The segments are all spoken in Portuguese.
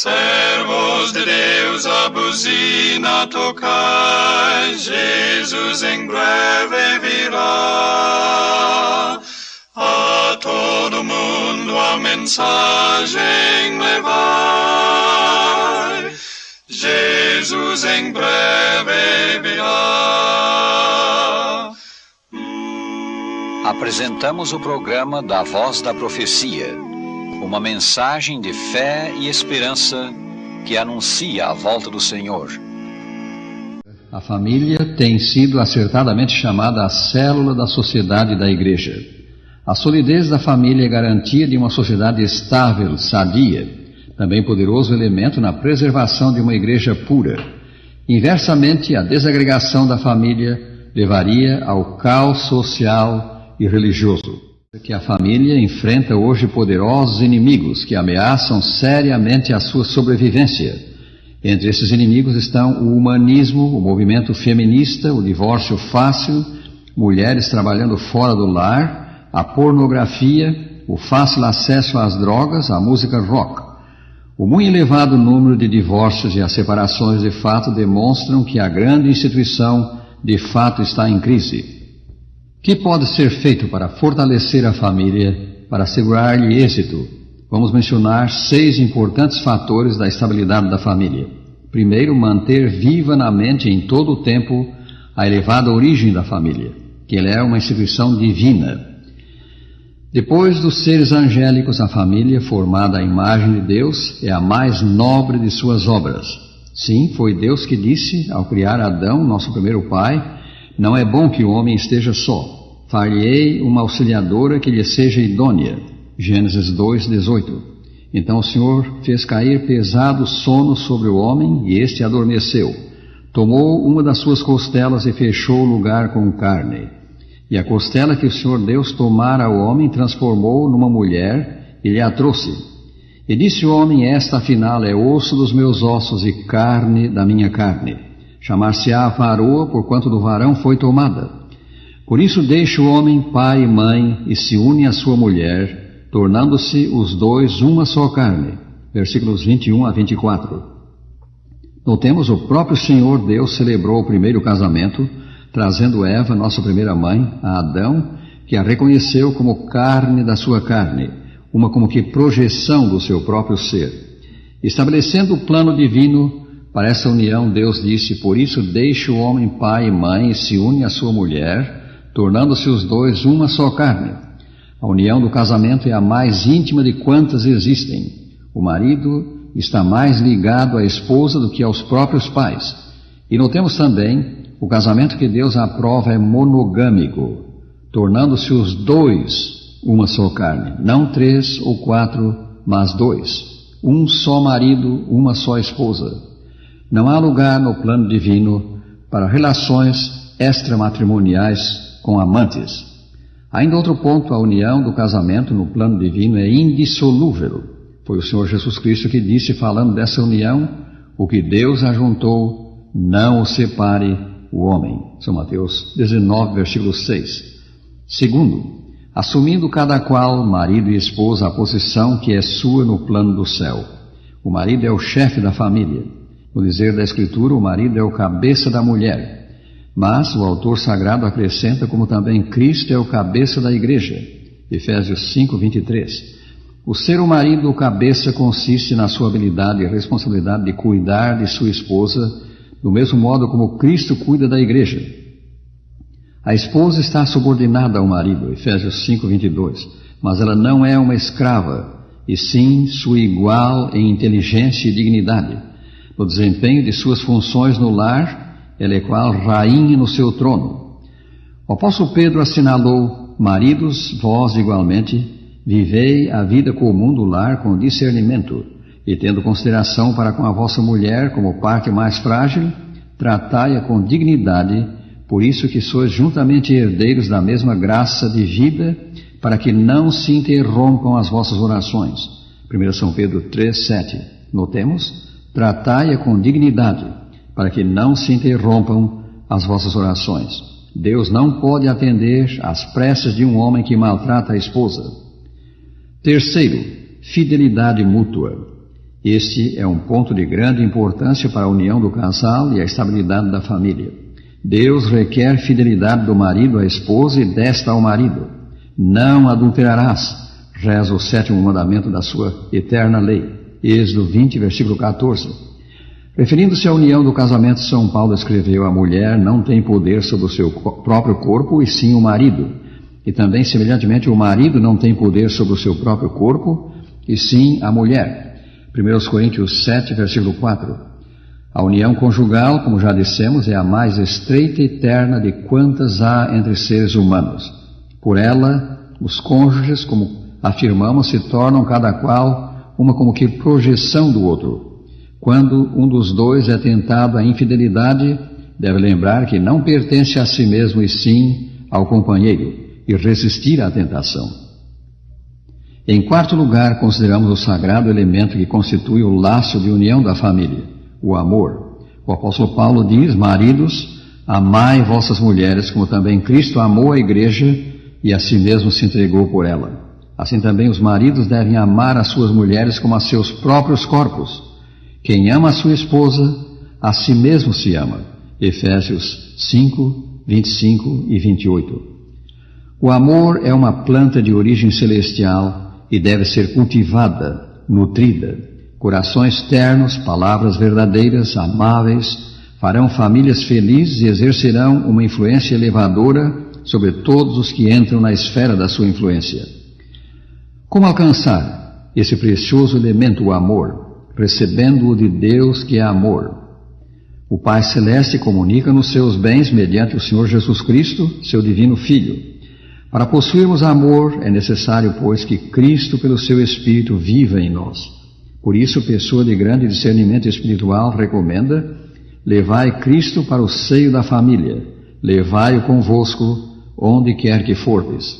Servos de Deus, a buzina tocai, Jesus em breve virá. A todo mundo a mensagem levai, Jesus em breve virá. Apresentamos o programa da Voz da Profecia, uma mensagem de fé e esperança que anuncia a volta do Senhor. A família tem sido acertadamente chamada a célula da sociedade da Igreja. A solidez da família é garantia de uma sociedade estável, sadia, também poderoso elemento na preservação de uma igreja pura. Inversamente, a desagregação da família levaria ao caos social e religioso. Que a família enfrenta hoje poderosos inimigos que ameaçam seriamente a sua sobrevivência. Entre esses inimigos estão o humanismo, o movimento feminista, o divórcio fácil, mulheres trabalhando fora do lar, a pornografia, o fácil acesso às drogas, a música rock. O muito elevado número de divórcios e as separações de fato demonstram que a grande instituição de fato está em crise. O que pode ser feito para fortalecer a família, para assegurar-lhe êxito? Vamos mencionar 6 importantes fatores da estabilidade da família. Primeiro, manter viva na mente em todo o tempo a elevada origem da família, que ela é uma instituição divina. Depois dos seres angélicos, a família, formada à imagem de Deus, é a mais nobre de suas obras. Sim, foi Deus que disse, ao criar Adão, nosso primeiro pai, não é bom que o homem esteja só. Far-lhe-ei uma auxiliadora que lhe seja idônea. Gênesis 2:18. Então o Senhor fez cair pesado sono sobre o homem e este adormeceu. Tomou uma das suas costelas e fechou o lugar com carne. E a costela que o Senhor Deus tomara ao homem transformou numa mulher e lhe a trouxe. E disse o homem: esta afinal é osso dos meus ossos e carne da minha carne. Chamar-se-á varoa, porquanto do varão foi tomada. Por isso deixa o homem pai e mãe e se une à sua mulher, tornando-se os dois uma só carne. Versículos 21 a 24. Notemos, o próprio Senhor Deus celebrou o primeiro casamento, trazendo Eva, nossa primeira mãe, a Adão, que a reconheceu como carne da sua carne, uma como que projeção do seu próprio ser. Estabelecendo o plano divino para essa união, Deus disse: por isso deixa o homem pai e mãe e se une à sua mulher, tornando-se os dois uma só carne. A união do casamento é a mais íntima de quantas existem. O marido está mais ligado à esposa do que aos próprios pais. E notemos também, o casamento que Deus aprova é monogâmico, tornando-se os dois uma só carne, não 3 ou 4, mas 2. Um só marido, uma só esposa. Não há lugar no plano divino para relações extramatrimoniais com amantes. Ainda outro ponto, a união do casamento no plano divino é indissolúvel. Foi o Senhor Jesus Cristo que disse, falando dessa união: o que Deus ajuntou, não o separe o homem. São Mateus 19, versículo 6. Segundo, assumindo cada qual, marido e esposa, a posição que é sua no plano do céu. O marido é o chefe da família. No dizer da Escritura, o marido é o cabeça da mulher. Mas o autor sagrado acrescenta como também Cristo é o cabeça da igreja. Efésios 5, 23. O ser o marido, o cabeça, consiste na sua habilidade e responsabilidade de cuidar de sua esposa, do mesmo modo como Cristo cuida da igreja. A esposa está subordinada ao marido, Efésios 5, 22, mas ela não é uma escrava, e sim sua igual em inteligência e dignidade. No desempenho de suas funções no lar, ela é qual rainha no seu trono. O apóstolo Pedro assinalou: maridos, vós igualmente, vivei a vida comum do lar com discernimento, e tendo consideração para com a vossa mulher como parte mais frágil, tratai-a com dignidade, por isso que sois juntamente herdeiros da mesma graça de vida, para que não se interrompam as vossas orações. 1 São Pedro 3, 7. Notemos: tratai-a com dignidade, para que não se interrompam as vossas orações. Deus não pode atender às preces de um homem que maltrata a esposa. Terceiro, fidelidade mútua. Este é um ponto de grande importância para a união do casal e a estabilidade da família. Deus requer fidelidade do marido à esposa e desta ao marido. Não adulterarás, reza o 7º mandamento da sua eterna lei. Êxodo 20, versículo 14. Referindo-se à união do casamento, São Paulo escreveu: a mulher não tem poder sobre o seu próprio corpo, e sim o marido. E também, semelhantemente, o marido não tem poder sobre o seu próprio corpo, e sim a mulher. 1 Coríntios 7, versículo 4. A união conjugal, como já dissemos, é a mais estreita e terna de quantas há entre seres humanos. Por ela, os cônjuges, como afirmamos, se tornam cada qual uma como que projeção do outro. Quando um dos dois é tentado à infidelidade, deve lembrar que não pertence a si mesmo e sim ao companheiro, e resistir à tentação. Em quarto lugar, consideramos o sagrado elemento que constitui o laço de união da família, o amor. O apóstolo Paulo diz: maridos, amai vossas mulheres, como também Cristo amou a igreja e a si mesmo se entregou por ela. Assim também os maridos devem amar as suas mulheres como a seus próprios corpos. Quem ama a sua esposa, a si mesmo se ama. Efésios 5, 25 e 28. O amor é uma planta de origem celestial e deve ser cultivada, nutrida. Corações ternos, palavras verdadeiras, amáveis, farão famílias felizes e exercerão uma influência elevadora sobre todos os que entram na esfera da sua influência. Como alcançar esse precioso elemento, o amor? Recebendo-o de Deus, que é amor. O Pai Celeste comunica-nos seus bens mediante o Senhor Jesus Cristo, seu divino Filho. Para possuirmos amor, é necessário, pois, que Cristo, pelo seu Espírito, viva em nós. Por isso, pessoa de grande discernimento espiritual recomenda: levai Cristo para o seio da família, levai-o convosco, onde quer que fordes.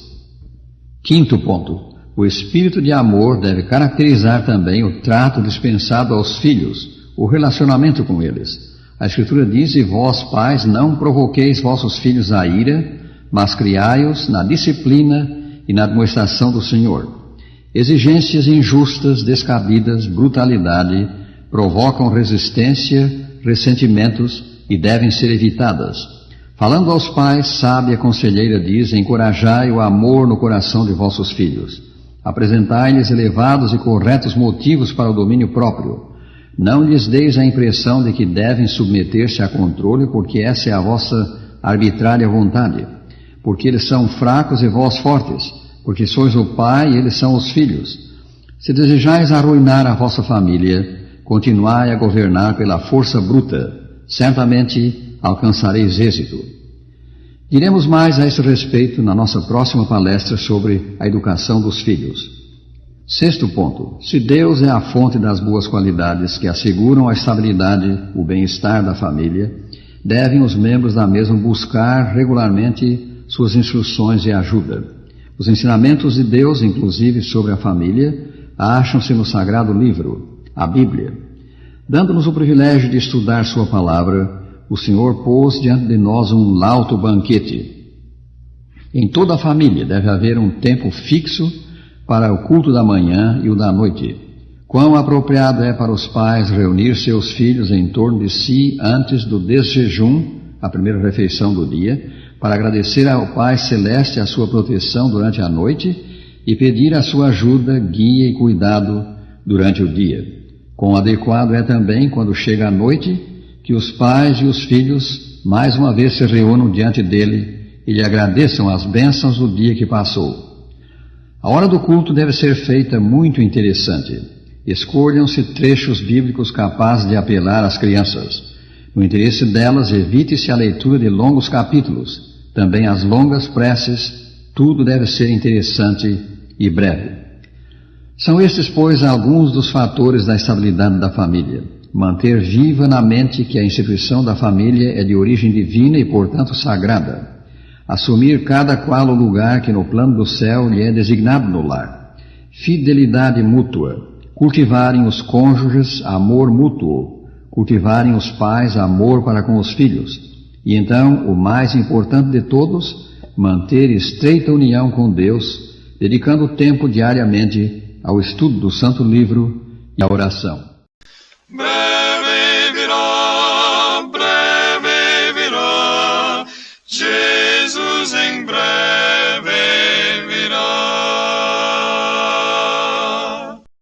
Quinto ponto. O espírito de amor deve caracterizar também o trato dispensado aos filhos, o relacionamento com eles. A Escritura diz: e vós, pais, não provoqueis vossos filhos à ira, mas criai-os na disciplina e na admoestação do Senhor. Exigências injustas, descabidas, brutalidade, provocam resistência, ressentimentos e devem ser evitadas. Falando aos pais, sábia conselheira diz: encorajai o amor no coração de vossos filhos. Apresentai-lhes elevados e corretos motivos para o domínio próprio. Não lhes deis a impressão de que devem submeter-se a controle, porque essa é a vossa arbitrária vontade. Porque eles são fracos e vós fortes, porque sois o pai e eles são os filhos. Se desejais arruinar a vossa família, continuai a governar pela força bruta. Certamente alcançareis êxito. Diremos mais a esse respeito na nossa próxima palestra sobre a educação dos filhos. Sexto ponto. Se Deus é a fonte das boas qualidades que asseguram a estabilidade, o bem-estar da família, devem os membros da mesma buscar regularmente suas instruções e ajuda. Os ensinamentos de Deus, inclusive sobre a família, acham-se no Sagrado Livro, a Bíblia. Dando-nos o privilégio de estudar sua palavra, o Senhor pôs diante de nós um lauto banquete. Em toda a família deve haver um tempo fixo para o culto da manhã e o da noite. Quão apropriado é para os pais reunir seus filhos em torno de si antes do desjejum, a primeira refeição do dia, para agradecer ao Pai Celeste a sua proteção durante a noite e pedir a sua ajuda, guia e cuidado durante o dia. Quão adequado é também, quando chega a noite, que os pais e os filhos mais uma vez se reúnam diante dele e lhe agradeçam as bênçãos do dia que passou. A hora do culto deve ser feita muito interessante. Escolham-se trechos bíblicos capazes de apelar às crianças. No interesse delas, evite-se a leitura de longos capítulos, também as longas preces. Tudo deve ser interessante e breve. São estes, pois, alguns dos fatores da estabilidade da família. Manter viva na mente que a instituição da família é de origem divina e, portanto, sagrada. Assumir cada qual o lugar que no plano do céu lhe é designado no lar. Fidelidade mútua. Cultivarem os cônjuges amor mútuo. Cultivarem os pais amor para com os filhos. E então, o mais importante de todos, manter estreita união com Deus, dedicando tempo diariamente ao estudo do Santo Livro e à oração. breve virá, Jesus em breve